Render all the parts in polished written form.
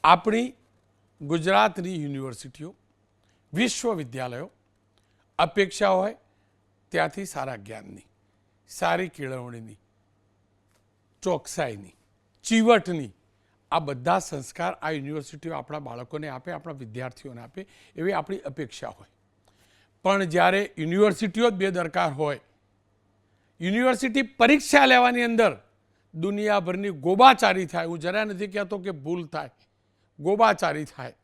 આપણી ગુજરાતની યુનિવર્સિટીઓ વિશ્વવિદ્યાલયો અપેક્ષા હોય ત્યાંથી સારા જ્ઞાનની, સારી કેળવણીની, ચોકસાઈની, ચીવટની આ બધા સંસ્કાર આ યુનિવર્સિટીઓ આપણા બાળકોને આપે, આપણા વિદ્યાર્થીઓને આપે એવી આપણી અપેક્ષા હોય. પણ જ્યારે યુનિવર્સિટીઓ જ બેદરકાર હોય, યુનિવર્સિટી પરીક્ષા લેવાની અંદર દુનિયાભરની ગોબાચારી થાય, હું જરા નથી કહેતો કે ભૂલ થાય, ગોબાચારી થાય,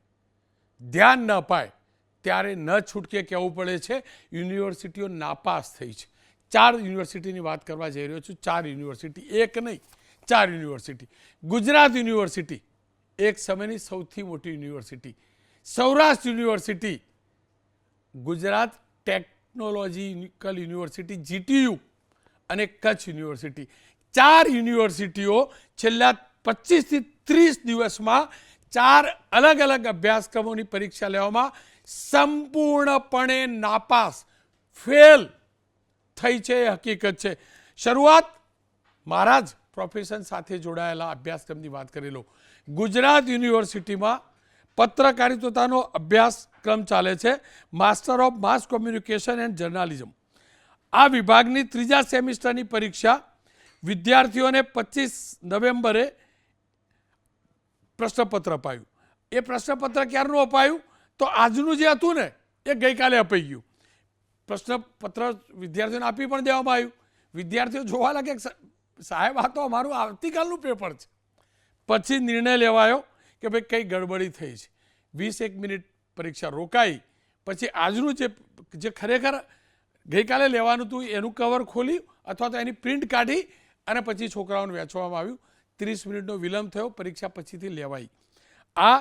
ધ્યાન ન પાય, ત્યારે ન છૂટકે કહેવું પડે છે યુનિવર્સિટીઓ નાપાસ થઈ છે. 4 યુનિવર્સિટીની વાત કરવા જઈ રહ્યો છું. 4 યુનિવર્સિટી, એક નહીં 4 યુનિવર્સિટી. ગુજરાત યુનિવર્સિટી એક સમયની સૌથી મોટી university, Saurashtra university, Gujarat technological university GTU અને કચ્છ યુનિવર્સિટી. 4 યુનિવર્સિટીઓ છેલ્લા 25 થી 30 દિવસમાં 4 અલગ અલગ અભ્યાસક્રમોની પરીક્ષા લેવામાં સંપૂર્ણપણે નાપાસ, ફેલ થઈ છે એ હકીકત છે. શરૂઆત મારા જ પ્રોફેશન સાથે જોડાયેલા અભ્યાસક્રમની વાત કરી લો. ગુજરાત યુનિવર્સિટીમાં પત્રકારિતાનો અભ્યાસક્રમ ચાલે છે, master of mass communication and journalism. આ વિભાગની 3જા સેમિસ્ટરની પરીક્ષા વિદ્યાર્થીઓને 25 નવેમ્બરે પ્રશ્નપત્ર અપાયું. એ પ્રશ્નપત્ર ક્યારનું અપાયું? તો આજનું જે હતું ને એ ગઈકાલે અપાઈ ગયું. પ્રશ્નપત્ર વિદ્યાર્થીઓને આપી પણ દેવામાં આવ્યું. વિદ્યાર્થીઓ જોવા લાગે સાહેબ આ તો અમારું આવતીકાલનું પેપર છે. પછી નિર્ણય લેવાયો કે ભાઈ કંઈ ગડબડી થઈ છે. 20 મિનિટ પરીક્ષા રોકાઈ. પછી આજનું જે ખરેખર ગઈકાલે લેવાનું હતું એનું કવર ખોલી અથવા તો એની પ્રિન્ટ કાઢી અને પછી છોકરાઓને વહેંચવામાં આવ્યું. 30 મિનિટનો વિલંબ થયો, પરીક્ષા પછીથી લેવાઈ. આ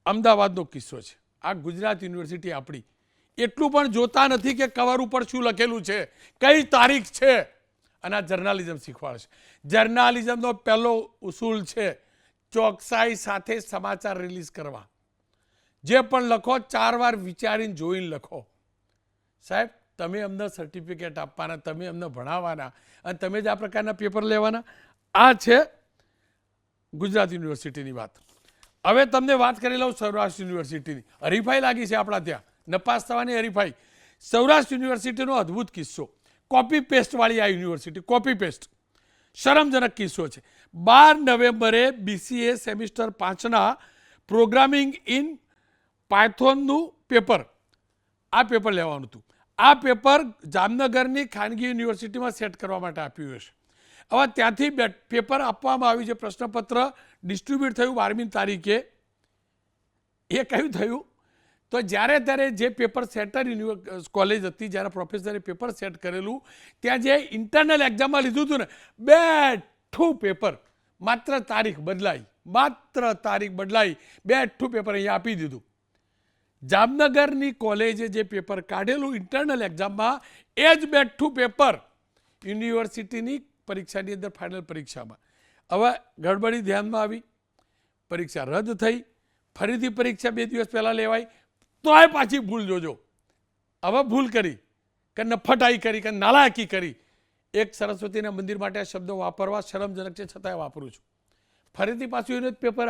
અમદાવાદનો કિસ્સો છે. આ ગુજરાત યુનિવર્સિટી આપણી એટલું પણ જોતા નથી કે કવર ઉપર શું લખેલું છે, કઈ તારીખ છે. અને આ જર્નાલિઝમ શીખવાડશે. જર્નાલિઝમનો પહેલો ઉસૂલ છે ચોકસાઈ સાથે સમાચાર રિલીઝ કરવા. જે પણ લખો 4 વાર વિચારીને જોઈને લખો. સાહેબ તમે અમને સર્ટિફિકેટ આપવાના, તમે અમને ભણાવવાના અને તમે જ આ પ્રકારના પેપર લેવાના. આ છે ગુજરાત યુનિવર્સિટીની વાત. હવે તમને વાત કરી લઉં સૌરાષ્ટ્ર યુનિવર્સિટીની. હરીફાઈ લાગી છે આપણા ત્યાં, નપાસ થવાની હરીફાઈ. સૌરાષ્ટ્ર યુનિવર્સિટીનો અદ્ભુત કિસ્સો, કોપી પેસ્ટવાળી આ યુનિવર્સિટી, કોપી પેસ્ટ શરમજનક કિસ્સો છે. 12 નવેમ્બરે BCA સેમિસ્ટર 5ના પ્રોગ્રામિંગ ઇન પાયથોનનું પેપર, આ પેપર લેવાનું હતું. આ પેપર જામનગરની ખાનગી યુનિવર્સિટીમાં સેટ કરવા માટે આપ્યું હશે. હવે ત્યાંથી પેપર આપવામાં આવ્યું છે. પ્રશ્નપત્ર ડિસ્ટ્રીબ્યુટ થયું 12મી તારીખે. એ કયું થયું? તો જ્યારે ત્યારે જે પેપર સેટર કોલેજ હતી, જ્યારે પ્રોફેસરે પેપર સેટ કરેલું, ત્યાં જે ઇન્ટરનલ એક્ઝામમાં લીધું હતું ને, બેઠું પેપર, માત્ર તારીખ બદલાઈ, બેઠું પેપર અહીંયા આપી દીધું. જામનગરની કોલેજે જે પેપર કાઢેલું ઇન્ટરનલ એક્ઝામમાં, એ જ બેઠું પેપર યુનિવર્સિટીની પરીક્ષાની અંદર ફાઇનલ પરીક્ષામાં. હવે ગડબડી ધ્યાનમાં આવી, પરીક્ષા રદ થઈ, ફરીથી પરીક્ષા 2 દિવસ પહેલાં લેવાઈ, તોય પાછી ભૂલ જોજો. હવે ભૂલ કરી કે નફટાઈ કરી કે નાલાયકી કરી. એક સરસ્વતીના મંદિર માટે આ શબ્દો વાપરવા શરમજનક છે, છતાંય વાપરું છું. ફરીથી પાછું એનું જ પેપર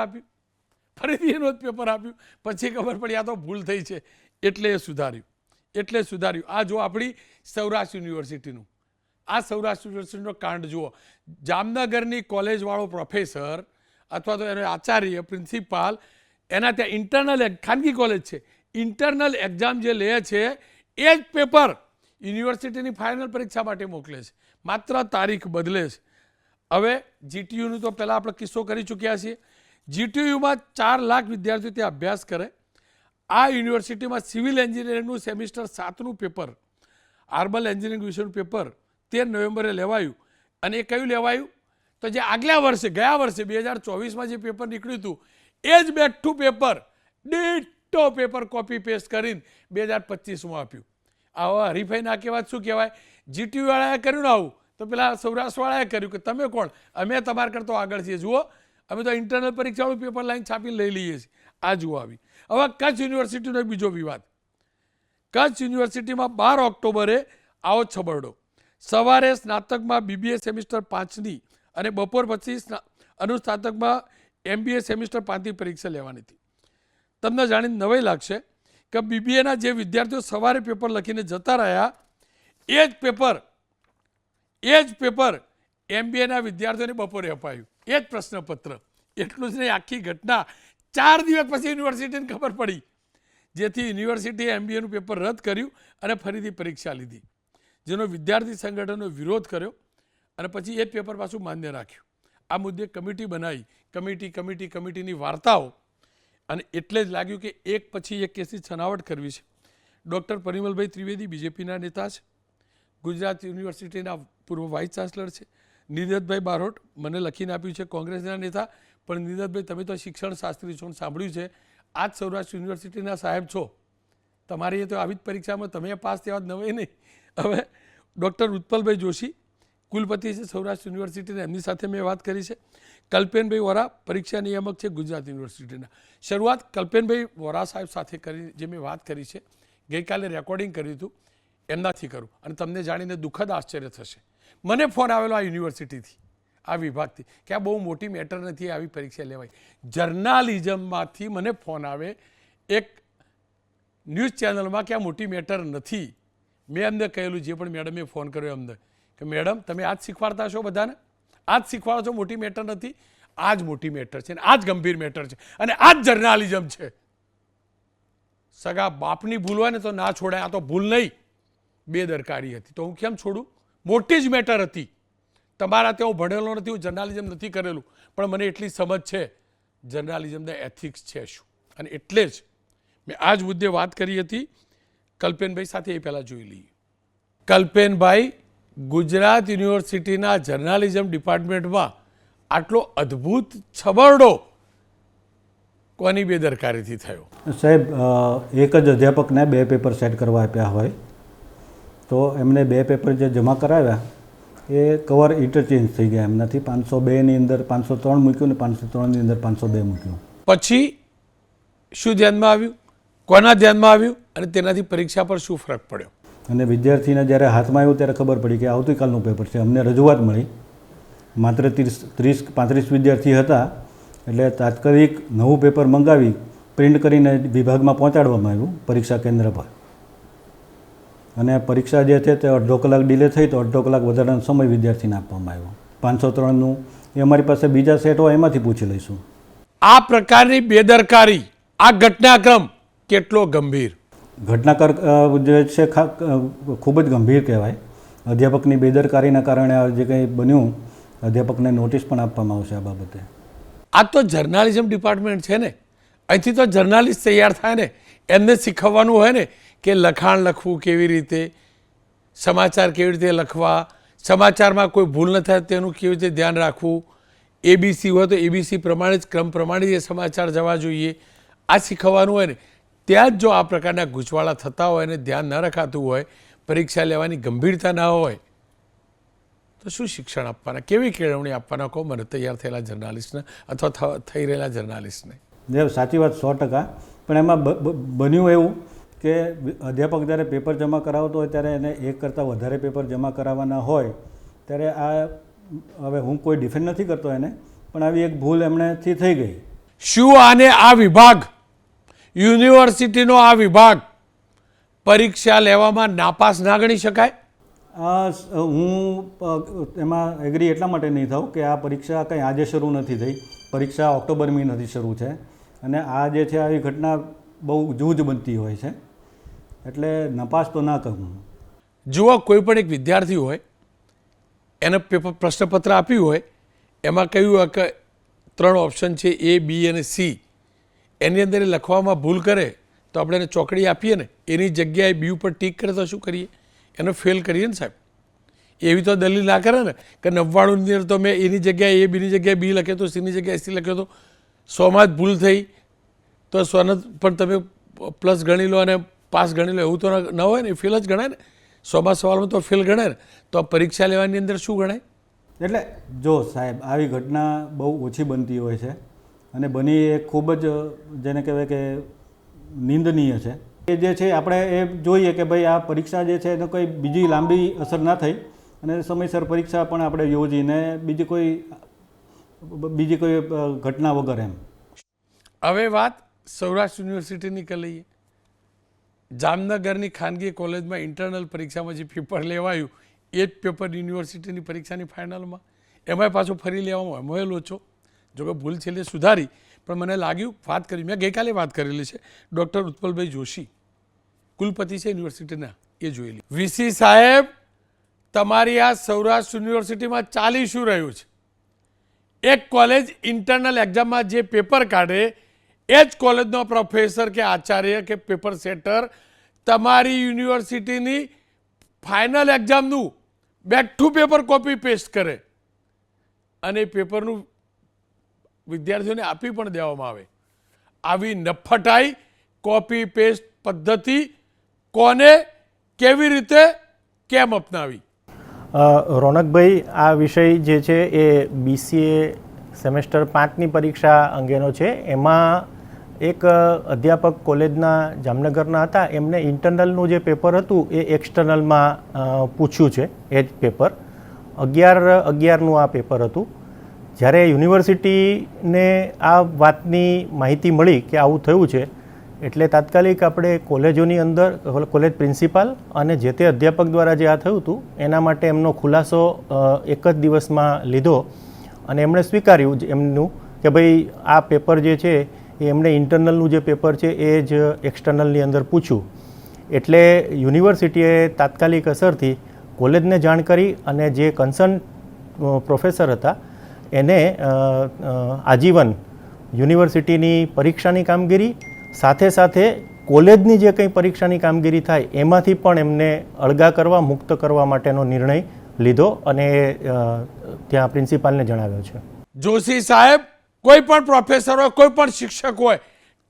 આપ્યું, પછી ખબર પડી આ તો ભૂલ થઈ છે, એટલે સુધાર્યું. આ જો આપણી સૌરાષ્ટ્ર યુનિવર્સિટીનું, આ સૌરાષ્ટ્ર યુનિવર્સિટીનો કાંડ જુઓ. જામનગરની કોલેજવાળો પ્રોફેસર અથવા તો એનો આચાર્ય, પ્રિન્સિપાલ, એના ત્યાં ઇન્ટરનલ, ખાનગી કોલેજ છે, ઇન્ટરનલ એક્ઝામ જે લે છે એ જ પેપર યુનિવર્સિટીની ફાઇનલ પરીક્ષા માટે મોકલે છે, માત્ર તારીખ બદલે છે. હવે GTUનું તો પહેલાં આપણે કિસ્સો કરી ચૂક્યા છીએ. GTUમાં 4 લાખ વિદ્યાર્થીઓ ત્યાં અભ્યાસ કરે. આ યુનિવર્સિટીમાં સિવિલ એન્જિનિયરિંગનું સેમિસ્ટર 7નું પેપર, આર્બલ એન્જિનિયરિંગ વિષયનું પેપર 13 નવેમ્બરે લેવાયું. અને એ કયું લેવાયું? તો જે આગલા વર્ષે, ગયા વર્ષે 2024માં જે પેપર નીકળ્યું હતું એ જ બેઠું paper, ditto paper copy paste કરીને 2025માં આપ્યું. આવા હરીફાઈ ના કહેવાય, શું કહેવાય? GTU વાળાએ કર્યું ને આવું, તો પેલા સૌરાષ્ટ્રવાળાએ કર્યું કે તમે કોણ? અમે તમારા કરતો આગળ છીએ. જુઓ, અમે તો ઇન્ટરનલ પરીક્ષાવાળું પેપર લાઈન છાપીને લઈ લઈએ છીએ. આ જુઓ આવી. હવે કચ્છ યુનિવર્સિટીનો એક બીજો વિવાદ. કચ્છ યુનિવર્સિટીમાં 12 ઓક્ટોબરે આવો છબરડો. સવારે સ્નાતકમાં BBA સેમિસ્ટર 5ની અને બપોર પછી અનુસ્નાતકમાં MBA સેમિસ્ટર 5ની પરીક્ષા લેવાની હતી. તમને જાણીને નવાઈ લાગશે કે BBAના જે વિદ્યાર્થીઓ સવારે પેપર લખીને જતા રહ્યા એ જ પેપર MBAના વિદ્યાર્થીઓને બપોરે અપાયું. એ જ પ્રશ્નપત્ર. એટલું જ નહીં, આખી ઘટના 4 દિવસ પછી યુનિવર્સિટીને ખબર પડી, જેથી યુનિવર્સિટીએ MBAનું પેપર રદ કર્યું અને ફરીથી પરીક્ષા લીધી, જેનો વિદ્યાર્થી સંગઠનનો વિરોધ કર્યો અને પછી એ જ પેપર પાછું માન્ય રાખ્યું. આ મુદ્દે કમિટી બનાવી, કમિટીની વાર્તાઓ, અને એટલે જ લાગ્યું કે એક પછી એક કેસની છનાવટ કરવી છે. ડૉક્ટર પરિમલભાઈ ત્રિવેદી BJPના નેતા છે, ગુજરાત યુનિવર્સિટીના પૂર્વ વાઇસ ચાન્સલર છે. નિરજભાઈ બારોટ મને લખીને આપ્યું છે, કોંગ્રેસના નેતા. પણ નિરજભાઈ, તમે તો શિક્ષણ શાસ્ત્રી છો, સાંભળ્યું છે આ જ સૌરાષ્ટ્ર યુનિવર્સિટીના સાહેબ છો, તમારી તો આવી જ પરીક્ષામાં તમે પાસ થયા જ નવાઈ નહીં. હવે ડૉક્ટર ઉત્પલભાઈ જોશી કુલપતિ છે સૌરાષ્ટ્ર યુનિવર્સિટીના, એમની સાથે મેં વાત કરી છે. કલ્પેનભાઈ વોરા પરીક્ષા નિયામક છે ગુજરાત યુનિવર્સિટીના. શરૂઆત કલ્પેનભાઈ વોરા સાહેબ સાથે કરી, જે મેં વાત કરી છે, ગઈકાલે રેકોર્ડિંગ કર્યું હતું, એમનાથી કરું અને તમને જાણીને દુઃખદ આશ્ચર્ય થશે. મને ફોન આવેલો આ યુનિવર્સિટીથી, આ વિભાગથી, કે આ બહુ મોટી મેટર નથી, આવી પરીક્ષા લેવાય. જર્નાલિઝમમાંથી મને ફોન આવે એક ન્યૂઝ ચેનલમાં કે આ મોટી મેટર નથી. મેં એમને કહેલું, જે પણ મેડમે ફોન કર્યો એમને, કે મેડમ તમે આ જ શીખવાડતા છો બધાને, આ જ શીખવાડો છો, મોટી મેટર નથી, આ જ મોટી મેટર છે, આ જ ગંભીર મેટર છે, અને આ જ જર્નાલિઝમ છે. સગા બાપની ભૂલ હોય ને તો ના છોડાય, આ તો ભૂલ નહીં, બેદરકારી હતી, તો હું કેમ છોડું? મોટી જ મેટર હતી. તમારા ત્યાં હું ભણેલો નથી, હું જર્નાલિઝમ નથી કરેલું, પણ મને એટલી સમજ છે જર્નાલિઝમના એથિક્સ છે શું, અને એટલે જ મેં આ જ મુદ્દે વાત કરી હતી કલ્પેનભાઈ સાથે. એ પહેલાં જોઈ લઈએ. કલ્પેનભાઈ, ગુજરાત યુનિવર્સિટીના જર્નાલિઝમ ડિપાર્ટમેન્ટમાં આટલો અદ્ભુત છબરડો કોની બેદરકારીથી થયો? સાહેબ, એક જ અધ્યાપકને 2 પેપર સેટ કરવા આપ્યા હોય તો એમને 2 પેપર જે જમા કરાવ્યા એ કવર ઇન્ટરચેન્જ થઈ ગયા. એમનાથી 502ની અંદર 503 મૂક્યું ને 503ની અંદર 502 મૂક્યું. પછી શું ધ્યાનમાં આવ્યું, કોના ધ્યાનમાં આવ્યું, અને તેનાથી પરીક્ષા પર શું ફરક પડ્યો? અને વિદ્યાર્થીને જ્યારે હાથમાં આવ્યું ત્યારે ખબર પડી કે આવતીકાલનું પેપર છે. અમને રજૂઆત મળી, માત્ર 30-35 વિદ્યાર્થી હતા, એટલે તાત્કાલિક નવું પેપર મંગાવી પ્રિન્ટ કરીને વિભાગમાં પહોંચાડવામાં આવ્યું પરીક્ષા કેન્દ્ર પર. અને પરીક્ષા જે છે તે 1.5 કલાક ડિલે થઈ તો 1.5 કલાક વધારાનો સમય વિદ્યાર્થીને આપવામાં આવ્યો. 503નું એ અમારી પાસે બીજા સેટ હોય એમાંથી પૂછી લઈશું. આ પ્રકારની બેદરકારી, આ ઘટનાક્રમ કેટલો ગંભીર? ઘટનાક્રમ જે છે ખૂબ જ ગંભીર કહેવાય. અધ્યાપકની બેદરકારીના કારણે જે કંઈ બન્યું, અધ્યાપકને નોટિસ પણ આપવામાં આવશે આ બાબતે. આ તો જર્નાલિઝમ ડિપાર્ટમેન્ટ છે ને, અહીંથી તો જર્નાલિસ્ટ તૈયાર થાય ને, એમને શીખવવાનું હોય ને કે લખાણ લખવું કેવી રીતે, સમાચાર કેવી રીતે લખવા, સમાચારમાં કોઈ ભૂલ ન થાય તેનું કેવી રીતે ધ્યાન રાખવું, ABC હોય તો ABC પ્રમાણે જ, ક્રમ પ્રમાણે જ એ સમાચાર જવા જોઈએ, આ શીખવવાનું હોય ને. ત્યાં જ જો આ પ્રકારના ગૂંચવાડા થતા હોય અને ધ્યાન ન રખાતું હોય, પરીક્ષા લેવાની ગંભીરતા ના હોય, તો શું શિક્ષણ આપવાના, કેવી કેળવણી આપવાના કહો મને, તૈયાર થયેલા જર્નાલિસ્ટને અથવા થઈ રહેલા જર્નાલિસ્ટને? સાચી વાત 100%. પણ એમાં બન્યું એવું કે અધ્યાપક જ્યારે પેપર જમા કરાવતો હોય ત્યારે એને એક કરતાં વધારે પેપર જમા કરાવવાના હોય ત્યારે આ, હવે હું કોઈ ડિફેન્ડ નથી કરતો એને, પણ આવી એક ભૂલ એમનેથી થઈ ગઈ. શું આને આ વિભાગ, યુનિવર્સિટીનો આ વિભાગ પરીક્ષા લેવામાં નાપાસ ના ગણી શકાય? હું એમાં એગ્રી એટલા માટે નહીં થાઉં કે આ પરીક્ષા કંઈ આજે શરૂ નથી થઈ, પરીક્ષા ઓક્ટોબર મહિનાથી શરૂ છે, અને આ જે છે આવી ઘટના બહુ જૂજ બનતી હોય છે, એટલે નપાસ તો ના કહું. જુઓ, કોઈ પણ એક વિદ્યાર્થી હોય, એને પ્રશ્નપત્ર આપ્યું હોય, એમાં કહ્યું હોય કે 3 ઓપ્શન છે A, B અને C, એની અંદર એ લખવામાં ભૂલ કરે તો આપણે એને ચોકડી આપીએ ને, એની જગ્યાએ B ઉપર ટીક કરે તો શું કરીએ? એને ફેલ કરીએ ને સાહેબ. એવી તો દલીલ ના કરે ને કે 99ની અંદર તો મેં એની જગ્યાએ A, Bની જગ્યાએ B લખ્યો તો, Cની જગ્યાએ C લખ્યો તો, 100માં જ ભૂલ થઈ તો 100 પણ તમે પ્લસ ગણી લો અને પાસ ગણી લો, એવું તો ન હોય ને, ફેલ જ ગણાય ને. 100માં સવાલમાં તો ફેલ ગણાય ને, તો પરીક્ષા લેવાની અંદર શું ગણાય? એટલે જો સાહેબ, આવી ઘટના બહુ ઓછી બનતી હોય છે, અને બની એ ખૂબ જ જેને કહેવાય કે નિંદનીય છે. એ જે છે આપણે એ જોઈએ કે ભાઈ આ પરીક્ષા જે છે એને કોઈ બીજી લાંબી અસર ના થઈ અને સમયસર પરીક્ષા પણ આપણે યોજીને બીજી કોઈ બીજી કોઈ ઘટના વગર એમ. હવે વાત સૌરાષ્ટ્ર યુનિવર્સિટીની કરી લઈએ. જામનગરની ખાનગી કોલેજમાં ઇન્ટરનલ પરીક્ષામાં જે પેપર લેવાયું એ જ પેપર યુનિવર્સિટીની પરીક્ષાની ફાઇનલમાં એમાંય પાછું ફરી લેવામાં એમાંય લોચો. જો કે ભૂલ છેલ્લે સુધારી, પણ મને લાગ્યું વાત કરી, મેં ગઈકાલે વાત કરેલી છે ડૉક્ટર ઉત્પલભાઈ જોશી કુલપતિ છે યુનિવર્સિટીના, એ જોયેલી. વીસી સાહેબ, તમારી આ સૌરાષ્ટ્ર યુનિવર્સિટીમાં ચાલી શું રહ્યું છે? એક કોલેજ ઇન્ટરનલ એક્ઝામમાં જે પેપર કાઢે એ જ કોલેજનો પ્રોફેસર કે આચાર્ય કે પેપર સેટર તમારી યુનિવર્સિટીની ફાઇનલ એક્ઝામનું બેઠું પેપર કોપી પેસ્ટ કરે અને પેપરનું વિદ્યાર્થીઓને આપી પણ દેવામાં આવે. આવી નફટાઈ કોપી પેસ્ટ પદ્ધતિ કોને, કેવી રીતે, કેમ અપનાવી? રોનકભાઈ, આ વિષય જે છે એ BCA સેમેસ્ટર 5ની પરીક્ષા અંગેનો છે. એમાં એક અધ્યાપક કોલેજના જામનગરના હતા, એમને ઇન્ટરનલનું જે પેપર હતું એ એક્સટર્નલમાં પૂછ્યું છે. એ જ પેપર 11/11નું આ પેપર હતું. જ્યારે યુનિવર્સિટીને આ વાતની માહિતી મળી કે આવું થયું છે, એટલે તાત્કાલિક આપણે કોલેજોની અંદર કોલેજ પ્રિન્સિપાલ અને જે તે અધ્યાપક દ્વારા જે આ થયું હતું એના માટે એમનો ખુલાસો એક જ દિવસમાં લીધો અને એમણે સ્વીકાર્યું એમનું કે ભાઈ આ પેપર જે છે એ એમણે ઇન્ટરનલનું જે પેપર છે એ જ એક્સટર્નલની અંદર પૂછ્યું. એટલે યુનિવર્સિટીએ તાત્કાલિક અસરથી કોલેજને જાણ કરી અને જે કન્સર્ન પ્રોફેસર હતા એને આજીવન યુનિવર્સિટીની પરીક્ષાની કામગીરી સાથે સાથે કોલેજની જે કંઈ પરીક્ષાની કામગીરી થાય એમાંથી પણ એમને અળગા કરવા, મુક્ત કરવા માટેનો નિર્ણય લીધો અને ત્યાં પ્રિન્સિપાલને જણાવ્યો છે. જોશી સાહેબ, કોઈ પણ પ્રોફેસર હોય, કોઈ પણ શિક્ષક હોય,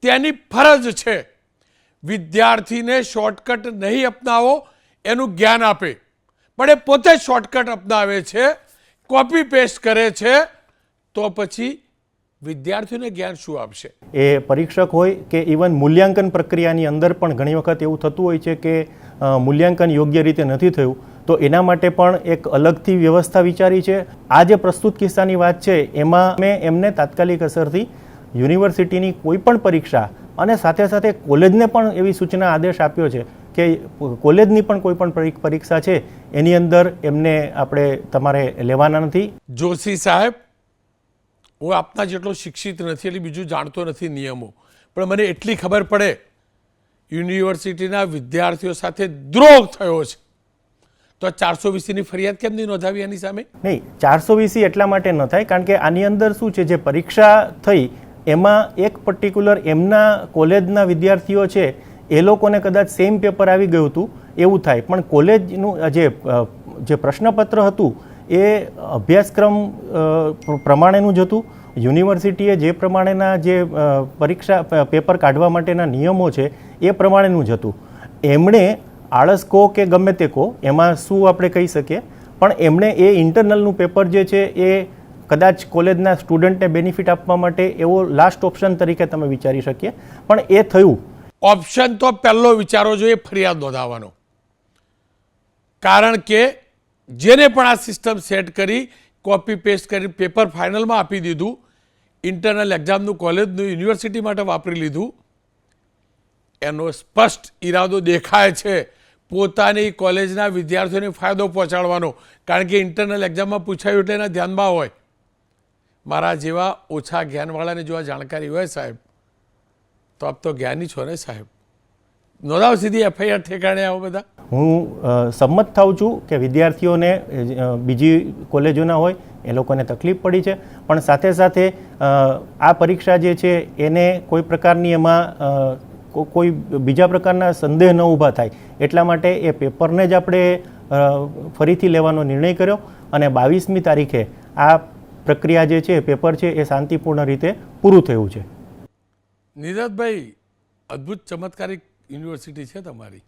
તેની ફરજ છે વિદ્યાર્થીને શોર્ટકટ નહીં અપનાવો એનું જ્ઞાન આપે, પણ એ પોતે શોર્ટકટ અપનાવે છે, કોપી પેસ્ટ કરે છે, તો પછી વિદ્યાર્થીઓને જ્ઞાન શું આપશે? એ પરીક્ષક હોય કે ઇવન મૂલ્યાંકન પ્રક્રિયાની અંદર પણ ઘણી વખત એવું થતું હોય છે કે મૂલ્યાંકન યોગ્ય રીતે નથી થયું, તો એના માટે પણ એક અલગથી વ્યવસ્થા વિચારી છે. આ જે પ્રસ્તુત કિસ્સાની વાત છે એમાં મેં એમને તાત્કાલિક અસરથી યુનિવર્સિટીની કોઈ પણ પરીક્ષા અને સાથે સાથે કોલેજને પણ એવી સૂચના આદેશ આપ્યો છે કે કોલેજની પણ કોઈ પણ પરીક્ષા છે એની અંદર એમને આપણે તમારે લેવાના નથી. જોશી સાહેબ, હું આપના જેટલો શિક્ષિત નથી એટલે બીજું જાણતો નથી નિયમો, પણ મને એટલી ખબર પડે યુનિવર્સિટીના વિદ્યાર્થીઓ સાથે દ્રોહ થયો છે તો 420ની ફરિયાદ કેમ નહીં નોંધાવી એની સામે? નહીં, 420 એટલા માટે ન થાય કારણ કે આની અંદર શું છે, જે પરીક્ષા થઈ એમાં એક પર્ટિક્યુલર એમના કોલેજના વિદ્યાર્થીઓ છે એ લોકોને કદાચ સેમ પેપર આવી ગયું હતું એવું થાય, પણ કોલેજનું જે પ્રશ્નપત્ર હતું એ અભ્યાસક્રમ પ્રમાણેનું જ હતું. યુનિવર્સિટીએ જે પ્રમાણેના જે પરીક્ષા પેપર કાઢવા માટેના નિયમો છે એ પ્રમાણેનું જ હતું. એમણે આળસ કહો કે ગમે તે કહો, એમાં શું આપણે કહી શકીએ, પણ એમણે એ ઇન્ટરનલનું પેપર જે છે એ કદાચ કોલેજના સ્ટુડન્ટને બેનિફિટ આપવા માટે એવો લાસ્ટ ઓપ્શન તરીકે તમે વિચારી શકીએ, પણ એ થયું. ઓપ્શન તો પહેલો વિચારો જોઈએ ફરિયાદ નોંધાવવાનો, કારણ કે જેને પણ આ સિસ્ટમ સેટ કરી કોપી પેસ્ટ કરી પેપર ફાઇનલમાં આપી દીધું, ઇન્ટરનલ એક્ઝામનું કોલેજનું યુનિવર્સિટી માટે વાપરી લીધું, એનો સ્પષ્ટ ઈરાદો દેખાય છે પોતાની કોલેજના વિદ્યાર્થીઓને ફાયદો પહોંચાડવાનો, કારણ કે ઇન્ટરનલ એક્ઝામમાં પૂછાયું એટલે એના ધ્યાનમાં હોય. મારા જેવા ઓછા જ્ઞાનવાળાને જો આ જાણકારી હોય સાહેબ, તો આપ તો જ્ઞાની છો ને સાહેબ, નોંધાવ સીધી FIR ઠેકાણે આવો બધા. હું સંમત થાઉં છું કે વિદ્યાર્થીઓને બીજી કોલેજોના હોય એ લોકોને તકલીફ પડી છે, પણ સાથે સાથે આ પરીક્ષા જે છે એને કોઈ પ્રકારની એમાં કોઈ બીજા પ્રકારના સંદેહ ન ઊભા થાય એટલા માટે એ પેપરને જ આપણે ફરીથી લેવાનો નિર્ણય કર્યો અને 22મી તારીખે આ પ્રક્રિયા જે છે પેપર છે એ શાંતિપૂર્ણ રીતે પૂરું થયું છે. નીરજભાઈ, અદ્ભુત ચમત્કારિક યુનિવર્સિટી છે તમારી.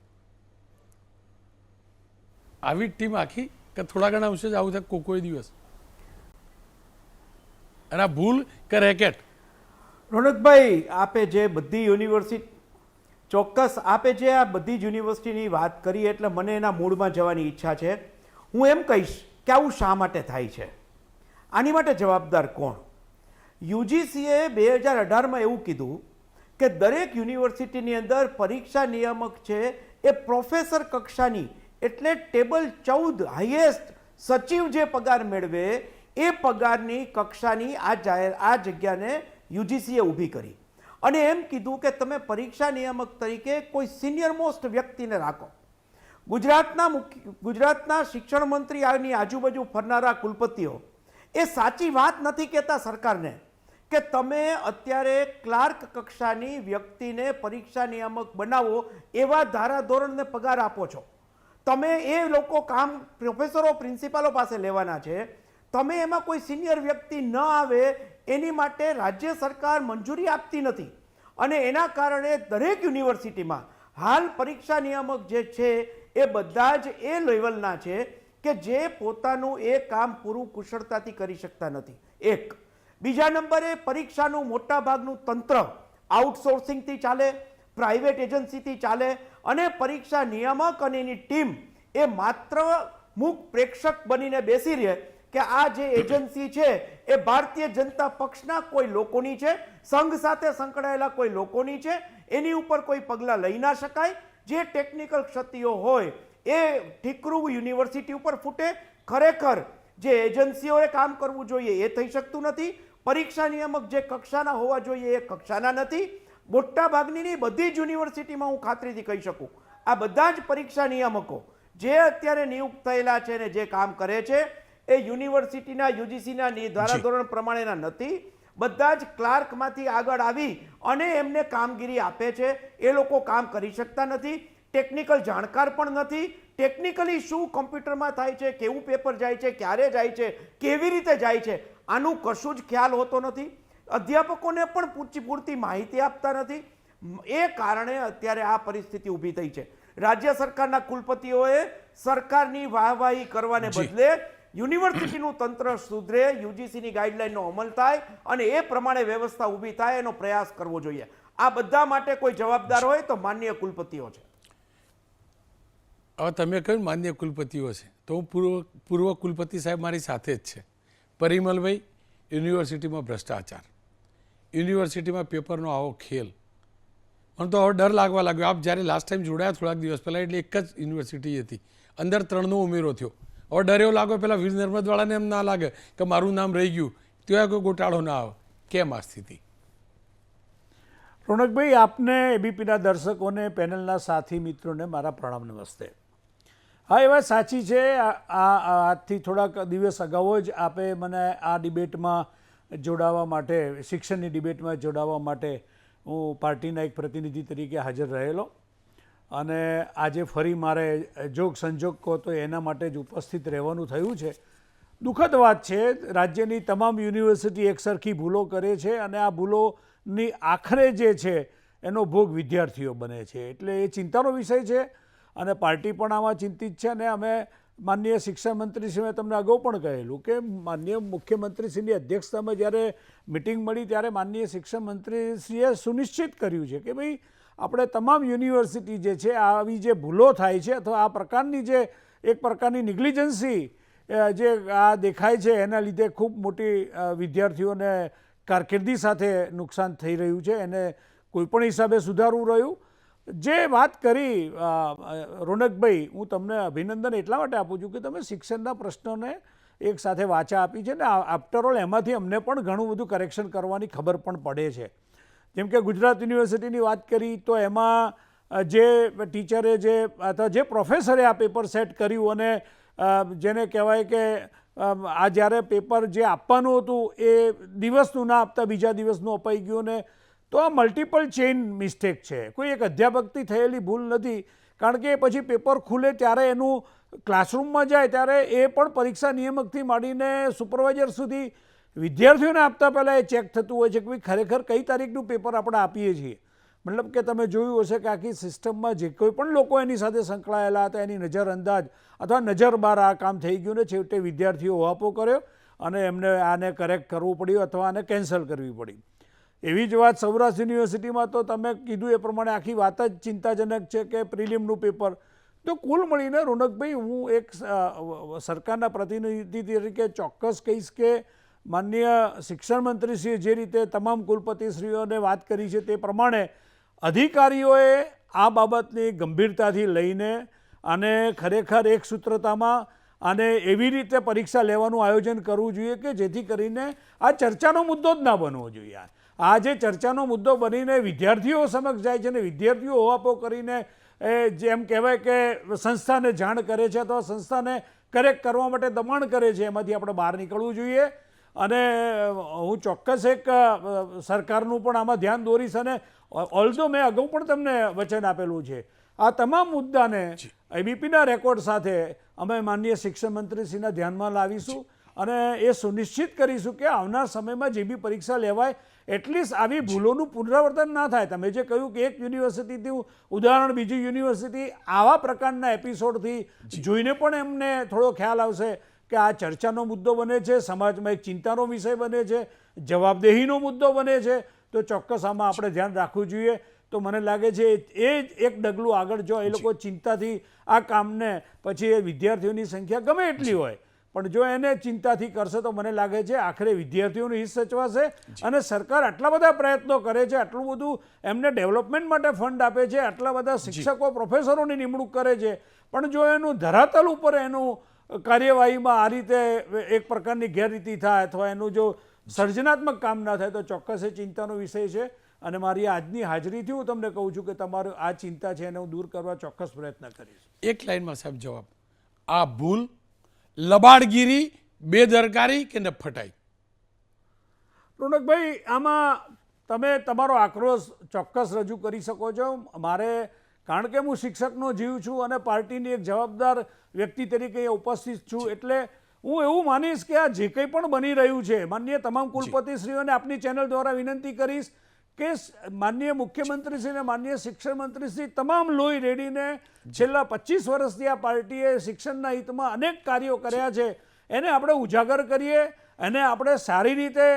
આવી ટીમ આખી કે થોડા ઘણા અંશે જ આવું થાય કોઈ દિવસ? અને આ ભૂલ કે રેકેટ? રોનકભાઈ, આપે જે બધી યુનિવર્સિટી ચોક્કસ આપે જે આ બધી જ યુનિવર્સિટીની વાત કરી એટલે મને એના મૂળમાં જવાની ઈચ્છા છે. હું એમ કહીશ કે આવું શા માટે થાય છે, આની માટે જવાબદાર કોણ? યુજીસીએ 2018માં એવું કીધું કે દરેક યુનિવર્સિટીની અંદર પરીક્ષા નિયામક છે એ પ્રોફેસર કક્ષાની એટલે ટેબલ 14 હાઈએસ્ટ સચિવ જે પગાર મેળવે એ પગારની કક્ષાની આ જગ્યાને યુજીસીએ ઊભી કરી અને એમ કીધું કે તમે પરીક્ષા નિયામક તરીકે કોઈ સિનિયર મોસ્ટ વ્યક્તિને રાખો. ગુજરાતના શિક્ષણ મંત્રી આની આજુબાજુ ફરનારા કુલપતિઓ એ સાચી વાત નથી કહેતા સરકારને કે તમે અત્યારે ક્લાર્ક કક્ષાની વ્યક્તિને પરીક્ષા નિયામક બનાવો એવા ધારાધોરણને પગાર આપો છો. તમે એ લોકો કામ પ્રોફેસરો પ્રિન્સિપાલો પાસે લેવાના છે. તમે એમાં કોઈ સિનિયર વ્યક્તિ ન આવે એની માટે રાજ્ય સરકાર મંજૂરી આપતી નથી અને એના કારણે દરેક યુનિવર્સિટીમાં હાલ પરીક્ષા નિયામક જે છે એ બધા જ એ લેવલના છે કે જે પોતાનું એ કામ પૂરું કુશળતાથી કરી શકતા નથી. એક. બીજા નંબરે પરીક્ષાનું મોટાભાગનું તંત્ર આઉટસોર્સિંગથી ચાલે, પ્રાઇવેટ એજન્સીથી ચાલે અને પરીક્ષા નિયામક અને એની ટીમ એ માત્ર મૂક પ્રેક્ષક બનીને બેસી રહે કે આ જે એજન્સી છે એ ભારતીય જનતા પક્ષના કોઈ લોકોની છે, સંઘ સાથે સંકળાયેલા કોઈ લોકોની છે, એની ઉપર કોઈ પગલાં લઈ ના શકાય. જે ટેકનિકલ ક્ષતિઓ હોય એ ઠીકરું યુનિવર્સિટી ઉપર ફૂટે. ખરેખર જે એજન્સીઓએ કામ કરવું જોઈએ એ થઈ શકતું નથી. પરીક્ષા નિયામક જે કક્ષાના હોવા જોઈએ એ કક્ષાના નથી. મોટા ભાગની બધી જ યુનિવર્સિટીમાં હું ખાતરીથી કહી શકું આ બધા જ પરીક્ષા નિયામકો જે અત્યારે નિયુક્ત થયેલા છે ને જે કામ કરે છે એ યુનિવર્સિટીના યુજીસીના ધારાધોરણ પ્રમાણેના નથી. બધા જ ક્લાર્કમાંથી આગળ આવી અને એમને કામગીરી આપે છે. એ લોકો કામ કરી શકતા નથી, ટેકનિકલ જાણકાર પણ નથી. ટેકનિકલી શું કોમ્પ્યુટરમાં થાય છે, કેવું પેપર જાય છે, ક્યારે જાય છે, કેવી રીતે જાય છે, આનું કશું જ ખ્યાલ હોતો નથી. અધ્યાપકોને પણ પૂરતી માહિતી આપતા નથી. એ કારણે અત્યારે આ પરિસ્થિતિ ઊભી થઈ છે. રાજ્ય સરકારના કુલપતિઓએ સરકારની વાહવાહી કરવાને બદલે યુનિવર્સિટીનું તંત્ર સુધરે, યુજીસીની ગાઈડલાઈનનો અમલ થાય અને એ પ્રમાણે વ્યવસ્થા ઊભી થાય એનો પ્રયાસ કરવો જોઈએ. આ બધા માટે કોઈ જવાબદાર હોય તો માનનીય કુલપતિઓ છે. હવે તમે કહ્યું માન્ય કુલપતિઓ છે તો હું પૂર્વ કુલપતિ સાહેબ મારી સાથે જ છે. પરિમલભાઈ, યુનિવર્સિટીમાં ભ્રષ્ટાચાર, યુનિવર્સિટીમાં પેપરનો આવો ખેલ, મને તો હવે ડર લાગવા લાગ્યો. આપ જ્યારે લાસ્ટ ટાઈમ જોડાયા થોડાક દિવસ પહેલાં એટલે એક જ યુનિવર્સિટી હતી, અંદર 3નો ઉમેરો થયો. હવે ડર એવો લાગ્યો પેલા વીર નર્મદવાળાને એમ ના લાગે કે મારું નામ રહી ગયું, ત્યાં કોઈ ગોટાળો ના આવે. કેમ આ સ્થિતિ? રોનકભાઈ, આપને એબીપીના દર્શકોને, પેનલના સાથી મિત્રોને મારા પ્રણામ, નમસ્તે. હા, એ વાત સાચી છે. આજથી થોડાક દિવસ અગાઉ જ આપે મને આ ડિબેટમાં જોડાવા માટે, શિક્ષણની ડિબેટમાં જોડાવા માટે હું પાર્ટીના એક પ્રતિનિધિ તરીકે હાજર રહેલો અને આજે ફરી મારે જોગ સંજોગ કહો તો એના માટે જ ઉપસ્થિત રહેવાનું થયું છે. દુઃખદ વાત છે, રાજ્યની તમામ યુનિવર્સિટી એકસરખી ભૂલો કરે છે અને આ ભૂલોની આખરે જે છે એનો ભોગ વિદ્યાર્થીઓ બને છે. એટલે એ ચિંતાનો વિષય છે અને પાર્ટી પણ આમાં ચિંતિત છે. અને અમે માનનીય શિક્ષણ મંત્રીશ્રીએ તમને અગાઉ પણ કહેલું કે માનનીય મુખ્યમંત્રીશ્રીની અધ્યક્ષતામાં જ્યારે મિટિંગ મળી ત્યારે માનનીય શિક્ષણ મંત્રીશ્રીએ સુનિશ્ચિત કર્યું છે કે ભાઈ આપણે તમામ યુનિવર્સિટી જે છે આવી જે ભૂલો થાય છે અથવા આ પ્રકારની જે એક પ્રકારની નિગ્લિજન્સી જે આ દેખાય છે એના લીધે ખૂબ મોટી વિદ્યાર્થીઓને કારકિર્દી સાથે નુકસાન થઈ રહ્યું છે, એને કોઈપણ હિસાબે સુધારવું રહ્યું. જે વાત કરી રોનકભાઈ, હું તમને અભિનંદન એટલા માટે આપું છું કે તમે શિક્ષણના પ્રશ્નોને એક સાથે વાચા આપી છે ને આફ્ટરઓલ એમાંથી અમને પણ ઘણું બધું કરેક્શન કરવાની ખબર પણ પડે છે. જેમ કે ગુજરાત યુનિવર્સિટીની વાત કરી તો એમાં જે ટીચરે અથવા જે પ્રોફેસરે આ પેપર સેટ કર્યું અને જેને કહેવાય કે આ જ્યારે પેપર જે આપવાનું હતું એ દિવસનું ના આપતા બીજા દિવસનું અપાઈ ગયું ને, તો આ મલ્ટિપલ ચેઇન મિસ્ટેક છે. કોઈ એક અધ્યાપકથી થયેલી ભૂલ નથી. કારણ કે પછી પેપર ખુલે ત્યારે એનું ક્લાસરૂમમાં જાય ત્યારે એ પણ પરીક્ષા નિયામકથી માંડીને સુપરવાઇઝર સુધી વિદ્યાર્થીઓને આપતા પહેલાં એ ચેક થતું હોય છે કે ભાઈ ખરેખર કઈ તારીખનું પેપર આપણે આપીએ છીએ. મતલબ કે તમે જોયું હશે કે આખી સિસ્ટમમાં જે કોઈ પણ લોકો એની સાથે સંકળાયેલા હતા એની નજર અંદાજ અથવા નજર બહાર આ કામ થઈ ગયું ને છેવટે વિદ્યાર્થીઓ વાપો કર્યો અને એમને આને કરેક્ટ કરવું પડ્યું અથવા આને કેન્સલ કરવી પડી. એવી જ વાત સૌરાષ્ટ્ર યુનિવર્સિટીમાં તો તમે કીધું એ પ્રમાણે આખી વાત જ ચિંતાજનક છે કે પ્રિલિમનું પેપર. તો કુલ મળીને રોનકભાઈ, હું એક સરકારના પ્રતિનિધિ તરીકે ચોક્કસ કહીશ કે માનનીય શિક્ષણ મંત્રીશ્રીએ જે રીતે તમામ કુલપતિશ્રીઓને વાત કરી છે તે પ્રમાણે અધિકારીઓએ આ બાબતની ગંભીરતાથી લઈને અને ખરેખર એક સૂત્રતામાં અને એવી રીતે પરીક્ષા લેવાનું આયોજન કરવું જોઈએ કે જેથી કરીને આ ચર્ચાનો મુદ્દો જ ના બનવો જોઈએ. આ જે ચર્ચાનો મુદ્દો બનીને વિદ્યાર્થીઓ સમક્ષ જાય છે અને વિદ્યાર્થીઓ હોવાપો કરીને જેમ કહેવાય કે સંસ્થાને જાણ કરે છે અથવા સંસ્થાને કરેક્ટ કરવા માટે દબાણ કરે છે, એમાંથી આપણે બહાર નીકળવું જોઈએ. અને હું ચોક્કસ એક સરકારનું પણ આમાં ધ્યાન દોરીશ અને ઓલ્સો મેં અગાઉ પણ તમને વચન આપેલું છે આ તમામ મુદ્દાને એબીપીના રેકોર્ડ સાથે અમે માનનીય શિક્ષણ મંત્રીશ્રીના ધ્યાનમાં લાવીશું અને એ સુનિશ્ચિત કરીશું કે આવનાર સમયમાં જે બી પરીક્ષા લેવાય એટલીસ્ટ આવી ભૂલોનું પુનરાવર્તન ના થાય. તમે જે કહ્યું કે એક યુનિવર્સિટીથી ઉદાહરણ બીજી યુનિવર્સિટી આવા પ્રકારના એપિસોડથી જોઈને પણ એમને થોડો ખ્યાલ આવશે કે આ ચર્ચાનો મુદ્દો બને છે, સમાજમાં એક ચિંતાનો વિષય બને છે, જવાબદેહીનો મુદ્દો બને છે, તો ચોક્કસ આમાં આપણે ધ્યાન રાખવું જોઈએ. તો મને લાગે છે એ જ એક ડગલું આગળ જો એ લોકો ચિંતાથી આ કામને પછી એ વિદ્યાર્થીઓની સંખ્યા ગમે એટલી હોય પણ જો એને ચિંતાથી કરશે તો મને લાગે છે આખરે વિદ્યાર્થીઓનું હિત સચવાશે. અને સરકાર આટલા બધા પ્રયત્નો કરે છે, આટલું બધું એમને ડેવલપમેન્ટ માટે ફંડ આપે છે, આટલા બધા શિક્ષકો પ્રોફેસરોની નિમણૂક કરે છે, પણ જો એનું ધરાતલ ઉપર એનું કાર્યવાહીમાં આ રીતે એક પ્રકારની ગેરરીતિ થાય અથવા એનું જો સર્જનાત્મક કામ ના થાય તો ચોક્કસ એ ચિંતાનો વિષય છે. અને મારી આજની હાજરીથી હું તમને કહું છું કે તમારું આ ચિંતા છે એને હું દૂર કરવા ચોક્કસ પ્રયત્ન કરીશ. એક લાઈનમાં સાહેબ જવાબ, આ ભૂલ, લબાડગીરી, બેદરકારી કે નફટાઈ? રોનકભાઈ, આમાં તમે તમારો આક્રોશ ચોક્કસ રજૂ કરી શકો છો. મારે કારણ કે હું શિક્ષકનો જીવ છું અને પાર્ટીની એક જવાબદાર વ્યક્તિ તરીકે ઉપસ્થિત છું એટલે હું એવું માનીશ કે આ જે કંઈ પણ બની રહ્યું છે માનનીય તમામ કુલપતિશ્રીઓને આપની ચેનલ દ્વારા વિનંતી કરીશ કે માનનીય મુખ્યમંત્રીશ્રી અને માનનીય શિક્ષણ મંત્રીશ્રી તમામ લોહી રેડીને છેલ્લા 25 વર્ષથી આ પાર્ટીએ શિક્ષણના હિતમાં અનેક કાર્યો કર્યા છે એને આપણે ઉજાગર કરીએ, એને આપણે સારી રીતે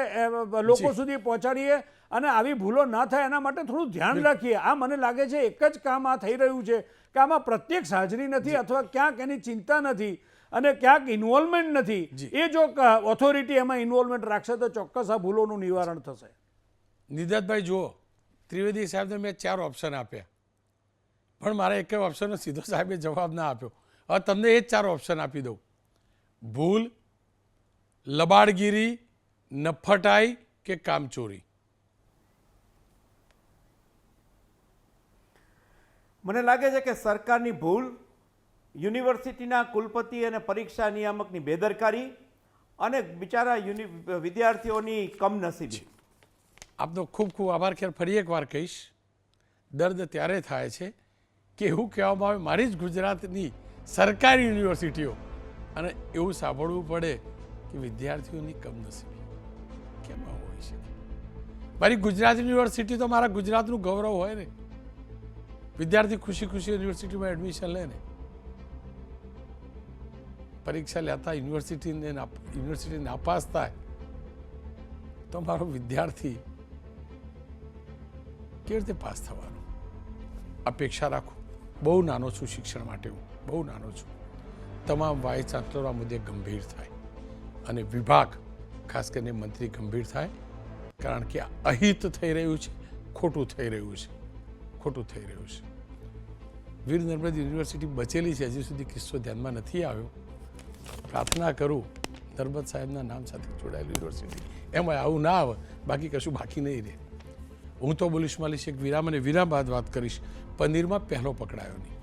લોકો સુધી પહોંચાડીએ અને આવી ભૂલો ના થાય એના માટે થોડું ધ્યાન રાખીએ. આ મને લાગે છે એક જ કામ આ થઈ રહ્યું છે કે આમાં પ્રત્યક્ષ હાજરી નથી અથવા ક્યાંક એની ચિંતા નથી અને ક્યાંક ઇન્વોલ્વમેન્ટ નથી. એ જો ઓથોરિટી એમાં ઇન્વોલ્વમેન્ટ રાખશે તો ચોક્કસ આ ભૂલોનું નિવારણ થશે. નિદાતભાઈ જુઓ, ત્રિવેદી સાહેબને મેં 4 ઓપ્શન આપ્યા પણ મારા એક ઓપ્શનનો સીધો સાહેબે જવાબ ના આપ્યો. હવે તમને એ જ 4 ઓપ્શન આપી દઉં: ભૂલ, લબાડગીરી, નફટાઈ કે કામચોરી. મને લાગે છે કે સરકારની ભૂલ, યુનિવર્સિટીના કુલપતિ અને પરીક્ષા નિયામકની બેદરકારી અને બિચારા વિદ્યાર્થીઓની કમનસીબી. આપનો ખૂબ ખૂબ આભાર. ખેર ફરી એકવાર કહીશ, દર્દ ત્યારે થાય છે કે એવું કહેવામાં આવે મારી જ ગુજરાતની સરકારી યુનિવર્સિટીઓ અને એવું સાંભળવું પડે કે વિદ્યાર્થીઓની કમનસીબી. કેમ આવું હોઈ શકે? મારી ગુજરાત યુનિવર્સિટી તો મારા ગુજરાતનું ગૌરવ હોય ને. વિદ્યાર્થી ખુશી ખુશી યુનિવર્સિટીમાં એડમિશન લે ને, પરીક્ષા લેતા યુનિવર્સિટી નાપાસ થાય તો મારો વિદ્યાર્થી કેવી રીતે પાસ થવાનો? અપેક્ષા રાખું. બહુ નાનો છું શિક્ષણ માટે, હું બહુ નાનો છું. તમામ વાઇસ ચાન્સલર આ મુદ્દે ગંભીર થાય અને વિભાગ ખાસ કરીને મંત્રી ગંભીર થાય, કારણ કે અહિત થઈ રહ્યું છે, ખોટું થઈ રહ્યું છે, ખોટું થઈ રહ્યું છે. વીર નર્મદ યુનિવર્સિટી બચેલી છે, હજી સુધી કિસ્સો ધ્યાનમાં નથી આવ્યો. પ્રાર્થના કરું નર્મદ સાહેબના નામ સાથે જોડાયેલી યુનિવર્સિટી એમાં આવું ના આવે, બાકી કશું બાકી નહીં રહે. હું તો બોલીશ માલીશ એક વિરામ અને વિરામ બાદ વાત કરીશ. પનીરમાં પહેલો પકડાયો નહીં.